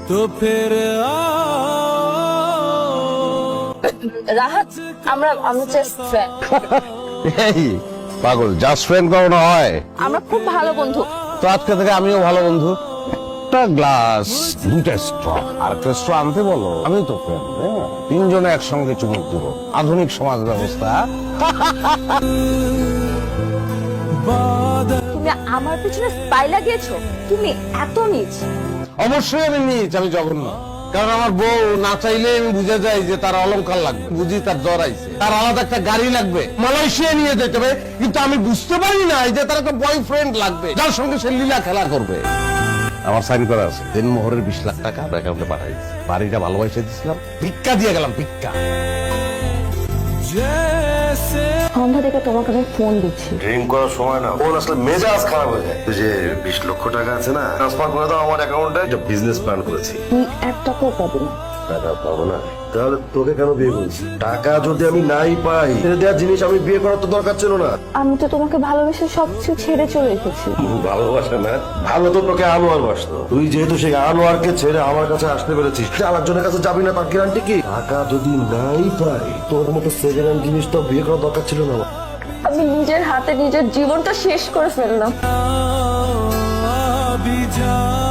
तो फिर রাহাত, আমরা জাস্ট ফ্রেন্ড। এই পাগল, জাস্ট ফ্রেন্ড কখনো হয়? আমরা খুব ভালো বন্ধু। তো আজকে থেকে আমিও ভালো বন্ধু। একটা গ্লাস, দুটা স্ট্র আর একটা স্ট্র আনতে বলো, আমি তো ফ্রেন্ড। তিনজনে একসঙ্গে চুমুক দিব, আধুনিক সমাজ ব্যবস্থা। তুমি আমার পিছনে স্পাই লাগিয়েছো, তুমি এত নিচ। অবশ্যই আমি নিচ, আমি জঘন্য। কারণ আমার বউ না চাইলে আমি বুঝে যাই যে তার অলংকার লাগবে, বুঝি তার জ্বর আইছে, তার আলাদা একটা গাড়ি লাগবে, মালয়েশিয়া নিয়ে যেতে হবে, কিন্তু আমি বুঝতে পারি না যে তার একটা বয়ফ্রেন্ড লাগবে যার সঙ্গে সে লীলা খেলা করবে। আমার সাইন করা আছে, দেনমোহরের 20 লাখ টাকা অ্যাকাউন্টে পাঠাই দিচ্ছি। বাড়িটা ভালোবাসে দিচ্ছিলাম, ভিক্ষা দিয়ে গেলাম, ভিক্ষা। সন্ধ্যা থেকে তোমাকে আমি ফোন দিচ্ছি। ড্রিঙ্ক করার সময় না ফোন আসলে মেজাজ খারাপ হয়ে যায়। তুই যে 20 লক্ষ টাকা আছে না, ট্রান্সফার করে দাও আমার অ্যাকাউন্টে। একটা বিজনেস প্ল্যান করেছি। তুই এক টাকাও পাবি না। টাকা পাবো না? তাহলে তোকে কেন বিয়ে করছি? টাকা যদি আমি নাই পাই, ছেড়ে দেওয়ার জিনিস আমি বিয়ে করার তো দরকার ছিল না। আমি তো তোমাকে ভালোবেসে সবকিছু ছেড়ে চলে এসেছি। ভালোবাসা না, ভালো তো তোকে আনোয়ার বাসতো। তুই যেহেতু সেই আনোয়ারকে ছেড়ে আমার কাছে আসতে পেরেছিস, আরেকজনের কাছে যাবি না তার গ্যারান্টি কি? টাকা যদি নাই পাই, তোর মতো সেকেন্ড হ্যান্ড জিনিস তো বিয়ে করার দরকার ছিল না আমার। আমি নিজের হাতে নিজের জীবনটা শেষ করে ফেললাম। भी जा